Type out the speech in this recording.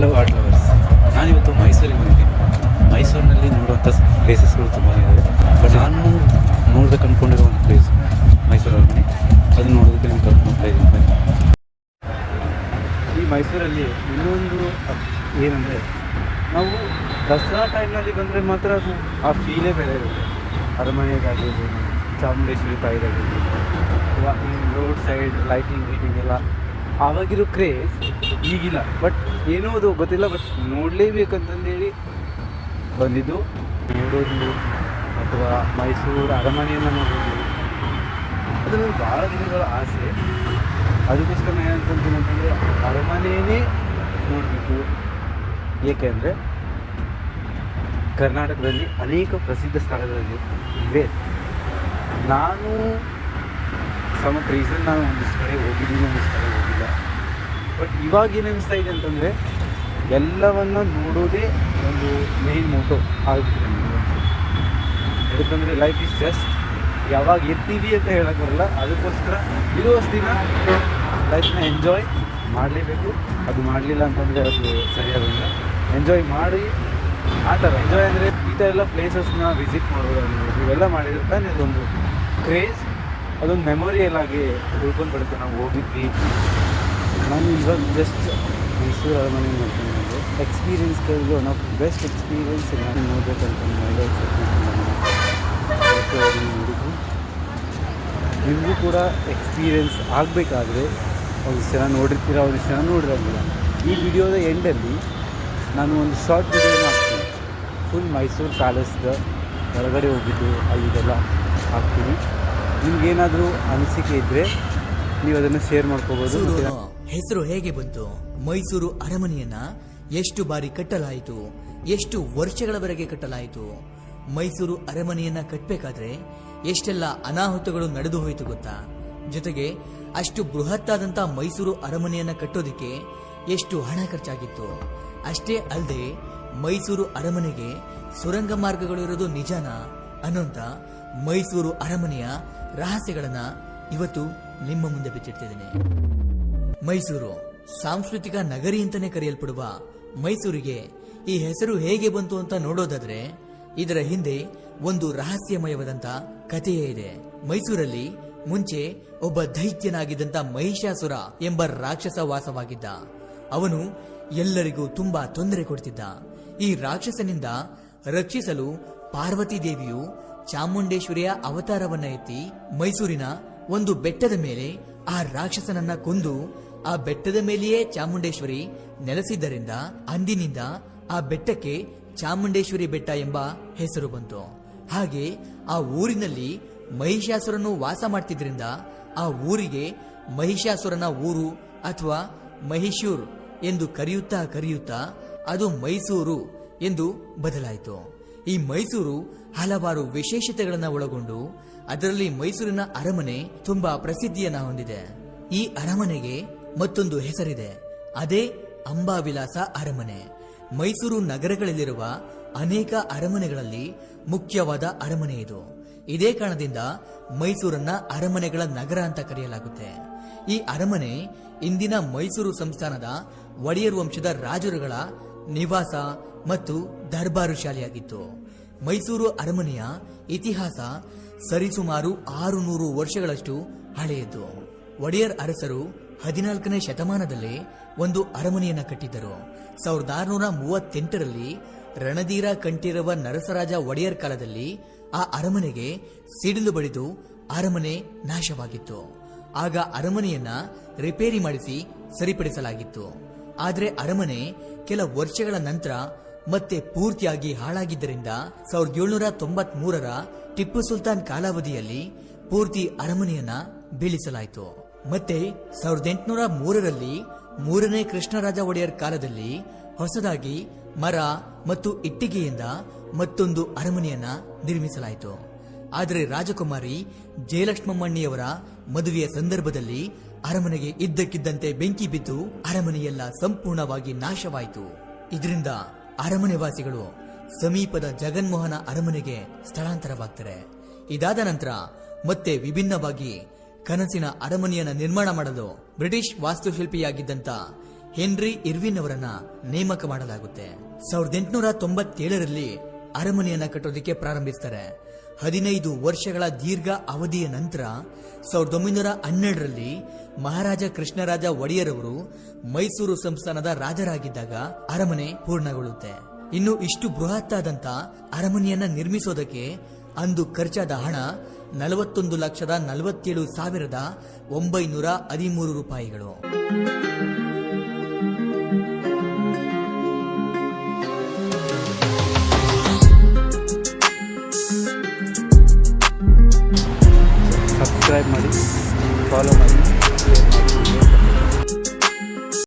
Hello art lovers, ನಾನಿವತ್ತು ಮೈಸೂರಿಗೆ ಬಂದಿದ್ದೀನಿ. ಮೈಸೂರಿನಲ್ಲಿ ನೋಡುವಂಥ ಪ್ಲೇಸಸ್ಗಳು ತುಂಬಾ ಇದೆ. ಬಟ್ ನಾನು ನೋಡ್ಬೇಕು ಅಂದ್ಕೊಂಡಿರೋ ಒಂದು ಪ್ಲೇಸ್ ಮೈಸೂರು ಅರಮನೆ. ಅದು ನೋಡೋದಕ್ಕೆ ನಾನು ಕರ್ಕೊಂಡು ಹೋಗ್ತಾ ಇದ್ದೀನಿ. ಈ ಮೈಸೂರಲ್ಲಿ ಇನ್ನೊಂದು ಏನಂದರೆ, ನಾವು ದಸರಾ ಟೈಮ್ನಲ್ಲಿ ಬಂದರೆ ಮಾತ್ರ ಅದು ಆ ಫೀಲೇ ಬೇರೆ ಇರುತ್ತೆ. ಅರಮನೆಗಾಗಿರ್ಬೋದು, ಚಾಮುಂಡೇಶ್ವರಿ ತಾಯಿಗಾಗಿರ್ಬೋದು, ಅಥವಾ ಈ ರೋಡ್ ಸೈಡ್ ಲೈಟಿಂಗ್ ಎಲ್ಲ ಆವಾಗಿರೋ ಕ್ರೇಜ್ ಈಗಿಲ್ಲ. ಬಟ್ ಏನೋ ಅದು ಗೊತ್ತಿಲ್ಲ, ಬಟ್ ನೋಡಲೇಬೇಕಂತಂದೇಳಿ ಬಂದಿದ್ದು. ನೋಡೋದು ಅಥವಾ ಮೈಸೂರು ಅರಮನೆಯನ್ನು ನೋಡೋದು ಅದು ನನಗೆ ಭಾಳ ದಿನಗಳ ಆಸೆ. ಅದಕ್ಕೋಸ್ಕರ ಏನಂತಂತೀನಿ ಅಂತಂದರೆ, ಅರಮನೆಯೇ ನೋಡಬೇಕು. ಏಕೆಂದರೆ ಕರ್ನಾಟಕದಲ್ಲಿ ಅನೇಕ ಪ್ರಸಿದ್ಧ ಸ್ಥಳಗಳಲ್ಲಿ ಇವೆ. ನಾನು ಸಮ್ ರೀಸನ್ ನಾನು ಒಂದಿಷ್ಟು ಕಡೆ ಹೋಗಿದ್ದೀನಿ, ಒಂದಿಷ್ಟು ಕಡೆ ಹೋಗಿಲ್ಲ. ಬಟ್ ಇವಾಗ ಏನು ಅನಿಸ್ತಾ ಇದೆ ಅಂತಂದರೆ, ಎಲ್ಲವನ್ನ ನೋಡೋದೇ ಒಂದು ಮೇನ್ ಮೋಟೋ ಆಗ್ಬಿಟ್ಟಿದೆ. ಯಾಕಂದರೆ ಲೈಫ್ ಇಸ್ ಜಸ್ಟ್, ಯಾವಾಗ ಇರ್ತೀವಿ ಅಂತ ಹೇಳಕ್ಕೆ ಬರಲ್ಲ. ಅದಕ್ಕೋಸ್ಕರ ಇರುವಷ್ಟು ದಿನ ಲೈಫ್ನ ಎಂಜಾಯ್ ಮಾಡಲೇಬೇಕು. ಅದು ಮಾಡಲಿಲ್ಲ ಅಂತಂದರೆ ಅದು ಸರಿಯಾಗಿಲ್ಲ. ಎಂಜಾಯ್ ಮಾಡಿ ಆ ಥರ ಎಂಜಾಯ್ ಅಂದರೆ ಈ ಥರ ಎಲ್ಲ ಪ್ಲೇಸಸ್ನ ವಿಸಿಟ್ ಮಾಡೋದಾಗಿರ್ಬೋದು, ಇವೆಲ್ಲ ಮಾಡಿದ್ರೆ ತಾನೇ ಅದೊಂದು ಕ್ರೇಜ್, ಅದೊಂದು ಮೆಮೊರಿಯಲ್ ಆಗಿ ಉಳ್ಕೊಂಡು ಬಿಡುತ್ತೆ. ನಾವು ಹೋಗಿದ್ವಿ. ನಾನು ಇವಾಗ ಜಸ್ಟ್ ಮೈಸೂರು ಅರಮನೆ ನೋಡ್ಕೊಂಡು ಬಂದೆ. ಎಕ್ಸ್ಪೀರಿಯನ್ಸ್ ಕೇಳಿದ್ರು ಒನ್ ಆಫ್ ಬೆಸ್ಟ್ ಎಕ್ಸ್ಪೀರಿಯನ್ಸ್ ನಾನು ನೋಡಬೇಕಂತ ನೋಡಿದ್ರು. ನಿಮಗೂ ಕೂಡ ಎಕ್ಸ್ಪೀರಿಯನ್ಸ್ ಆಗಬೇಕಾದ್ರೆ ಒಂದಿಷ್ಟು ಜನ ನೋಡಿರ್ತೀರ, ಒಂದಿಷ್ಟು ಜನ ನೋಡಿರಂಗಿಲ್ಲ. ಈ ವಿಡಿಯೋದ ಎಂಡಲ್ಲಿ ನಾನು ಒಂದು ಶಾರ್ಟ್ ವಿಡಿಯೋನ ಹಾಕ್ತೀನಿ. ಫುಲ್ ಮೈಸೂರು ಪ್ಯಾಲೇಸ್ದ ಹೊರಗಡೆ ಹೋಗಿದ್ದು ಅಲ್ಲಿದೆಲ್ಲ ಹಾಕ್ತೀನಿ. ನಿಮ್ಗೇನಾದರೂ ಅನಿಸಿಕೆ ಇದ್ದರೆ ನೀವು ಅದನ್ನು ಶೇರ್ ಮಾಡ್ಕೋಬೋದು. ಹೆಸರು ಹೇಗೆ ಬಂತು? ಮೈಸೂರು ಅರಮನೆಯನ್ನ ಎಷ್ಟು ಬಾರಿ ಕಟ್ಟಲಾಯಿತು? ಎಷ್ಟು ವರ್ಷಗಳವರೆಗೆ ಕಟ್ಟಲಾಯಿತು? ಮೈಸೂರು ಅರಮನೆಯನ್ನ ಕಟ್ಟಬೇಕಾದ್ರೆ ಎಷ್ಟೆಲ್ಲ ಅನಾಹುತಗಳು ನಡೆದು ಹೋಯಿತು ಗೊತ್ತಾ? ಜೊತೆಗೆ ಅಷ್ಟು ಬೃಹತ್ತಾದಂತ ಮೈಸೂರು ಅರಮನೆಯನ್ನ ಕಟ್ಟೋದಿಕ್ಕೆ ಎಷ್ಟು ಹಣ ಖರ್ಚಾಗಿತ್ತು? ಅಷ್ಟೇ ಅಲ್ಲದೆ ಮೈಸೂರು ಅರಮನೆಗೆ ಸುರಂಗ ಮಾರ್ಗಗಳು ಇರೋದು ನಿಜಾನಾ ಅನ್ನೋಂತ ಮೈಸೂರು ಅರಮನೆಯ ರಹಸ್ಯಗಳನ್ನ ಇವತ್ತು ನಿಮ್ಮ ಮುಂದೆ ಬಿಚ್ಚಿಡ್ತಿದ್ದೇನೆ. ಮೈಸೂರು ಸಾಂಸ್ಕೃತಿಕ ನಗರಿ ಅಂತಾನೆ ಕರೆಯಲ್ಪಡುವ ಮೈಸೂರಿಗೆ ಈ ಹೆಸರು ಹೇಗೆ ಬಂತು ಅಂತ ನೋಡೋದಾದ್ರೆ, ಇದರ ಹಿಂದೆ ಒಂದು ರಹಸ್ಯಮಯವಾದಂತ ಕಥೆಯೇ ಇದೆ. ಮೈಸೂರಲ್ಲಿ ಮುಂಚೆ ಒಬ್ಬ ದೈತ್ಯನಾಗಿದ್ದಂತ ಮಹಿಷಾಸುರ ಎಂಬ ರಾಕ್ಷಸ ವಾಸವಾಗಿದ್ದ. ಅವನು ಎಲ್ಲರಿಗೂ ತುಂಬಾ ತೊಂದರೆ ಕೊಡ್ತಿದ್ದ. ಈ ರಾಕ್ಷಸನಿಂದ ರಕ್ಷಿಸಲು ಪಾರ್ವತಿ ದೇವಿಯು ಚಾಮುಂಡೇಶ್ವರಿಯ ಅವತಾರವನ್ನ ಎತ್ತಿ ಮೈಸೂರಿನ ಒಂದು ಬೆಟ್ಟದ ಮೇಲೆ ಆ ರಾಕ್ಷಸನನ್ನ ಕೊಂದು, ಆ ಬೆಟ್ಟದ ಮೇಲೆಯೇ ಚಾಮುಂಡೇಶ್ವರಿ ನೆಲೆಸಿದ್ದರಿಂದ ಅಂದಿನಿಂದ ಆ ಬೆಟ್ಟಕ್ಕೆ ಚಾಮುಂಡೇಶ್ವರಿ ಬೆಟ್ಟ ಎಂಬ ಹೆಸರು ಬಂತು. ಹಾಗೆ ಆ ಊರಿನಲ್ಲಿ ಮಹಿಷಾಸುರನು ವಾಸ ಮಾಡ್ತಿದ್ರಿಂದ ಆ ಊರಿಗೆ ಮಹಿಷಾಸುರನ ಊರು ಅಥವಾ ಮಹಿಷೂರ್ ಎಂದು ಕರೆಯುತ್ತಾ ಅದು ಮೈಸೂರು ಎಂದು ಬದಲಾಯಿತು. ಈ ಮೈಸೂರು ಹಲವಾರು ವಿಶೇಷತೆಗಳನ್ನ ಒಳಗೊಂಡು, ಅದರಲ್ಲಿ ಮೈಸೂರಿನ ಅರಮನೆ ತುಂಬಾ ಪ್ರಸಿದ್ಧಿಯನ್ನ ಹೊಂದಿದೆ. ಈ ಅರಮನೆಗೆ ಮತ್ತೊಂದು ಹೆಸರಿದೆ, ಅದೇ ಅಂಬಾವಿಲಾಸ ಅರಮನೆ. ಮೈಸೂರು ನಗರಗಳಲ್ಲಿರುವ ಅನೇಕ ಅರಮನೆಗಳಲ್ಲಿ ಮುಖ್ಯವಾದ ಅರಮನೆ ಇದು. ಇದೇ ಕಾರಣದಿಂದ ಮೈಸೂರನ್ನ ಅರಮನೆಗಳ ನಗರ ಅಂತ ಕರೆಯಲಾಗುತ್ತೆ. ಈ ಅರಮನೆ ಇಂದಿನ ಮೈಸೂರು ಸಂಸ್ಥಾನದ ಒಡೆಯರ್ ವಂಶದ ರಾಜರುಗಳ ನಿವಾಸ ಮತ್ತು ದರ್ಬಾರು ಶಾಲೆಯಾಗಿತ್ತು. ಮೈಸೂರು ಅರಮನೆಯ ಇತಿಹಾಸ ಸರಿಸುಮಾರು 600 ವರ್ಷಗಳಷ್ಟು ಹಳೆಯದು. ಒಡೆಯರ್ ಅರಸರು 14ನೇ ಶತಮಾನದಲ್ಲೇ ಒಂದು ಅರಮನೆಯನ್ನ ಕಟ್ಟಿದ್ದರು. 1638ರಲ್ಲಿ ರಣಧೀರ ಕಂಠೀರವ ನರಸರಾಜ ಒಡೆಯರ್ ಕಾಲದಲ್ಲಿ ಆ ಅರಮನೆಗೆ ಸಿಡಿಲು ಬಡಿದು ಅರಮನೆ ನಾಶವಾಗಿತ್ತು. ಆಗ ಅರಮನೆಯನ್ನ ರಿಪೇರಿ ಮಾಡಿಸಿ ಸರಿಪಡಿಸಲಾಗಿತ್ತು. ಆದರೆ ಅರಮನೆ ಕೆಲ ವರ್ಷಗಳ ನಂತರ ಮತ್ತೆ ಪೂರ್ತಿಯಾಗಿ ಹಾಳಾಗಿದ್ದರಿಂದ 1793ರ ಟಿಪ್ಪು ಸುಲ್ತಾನ್ ಕಾಲಾವಧಿಯಲ್ಲಿ ಪೂರ್ತಿ ಅರಮನೆಯನ್ನ ಬೀಳಿಸಲಾಯಿತು. ಮತ್ತೆ 1803ರಲ್ಲಿ 3ನೇ ಕೃಷ್ಣರಾಜ ಒಡೆಯರ್ ಕಾಲದಲ್ಲಿ ಹೊಸದಾಗಿ ಮರ ಮತ್ತು ಇಟ್ಟಿಗೆಯಿಂದ ಮತ್ತೊಂದು ಅರಮನೆಯನ್ನ ನಿರ್ಮಿಸಲಾಯಿತು. ಆದರೆ ರಾಜಕುಮಾರಿ ಜಯಲಕ್ಷ್ಮಮ್ಮಣ್ಣಿಯವರ ಮದುವೆಯ ಸಂದರ್ಭದಲ್ಲಿ ಅರಮನೆಗೆ ಇದ್ದಕ್ಕಿದ್ದಂತೆ ಬೆಂಕಿ ಬಿದ್ದು ಅರಮನೆಯೆಲ್ಲ ಸಂಪೂರ್ಣವಾಗಿ ನಾಶವಾಯಿತು. ಇದರಿಂದ ಅರಮನೆ ವಾಸಿಗಳು ಸಮೀಪದ ಜಗನ್ಮೋಹನ ಅರಮನೆಗೆ ಸ್ಥಳಾಂತರವಾಗ್ತಾರೆ. ಇದಾದ ನಂತರ ಮತ್ತೆ ವಿಭಿನ್ನವಾಗಿ ಕನಸಿನ ಅರಮನೆಯನ್ನ ನಿರ್ಮಾಣ ಮಾಡಲು ಬ್ರಿಟಿಷ್ ವಾಸ್ತುಶಿಲ್ಪಿಯಾಗಿದ್ದಂತ ಹೆನ್ರಿ ಇರ್ವಿನ್ ಅವರನ್ನ ನೇಮಕ ಮಾಡಲಾಗುತ್ತೆ. 1897ರಲ್ಲಿ ಅರಮನೆಯನ್ನ ಕಟ್ಟೋದಕ್ಕೆ ಪ್ರಾರಂಭಿಸ್ತಾರೆ. 15 ವರ್ಷಗಳ ದೀರ್ಘ ಅವಧಿಯ ನಂತರ 1912ರಲ್ಲಿ ಮಹಾರಾಜ ಕೃಷ್ಣರಾಜ ಒಡೆಯರ್ ಅವರು ಮೈಸೂರು ಸಂಸ್ಥಾನದ ರಾಜರಾಗಿದ್ದಾಗ ಅರಮನೆ ಪೂರ್ಣಗೊಳ್ಳುತ್ತೆ. ಇನ್ನು ಇಷ್ಟು ಬೃಹತ್ತಾದಂತ ಅರಮನೆಯನ್ನ ನಿರ್ಮಿಸೋದಕ್ಕೆ ಅಂದು ಖರ್ಚಾದ ಹಣ 41,47,913 ರೂಪಾಯಿಗಳು. ಸಬ್ಸ್ಕ್ರೈಬ್ ಮಾಡಿ, ಫಾಲೋ ಮಾಡಿ.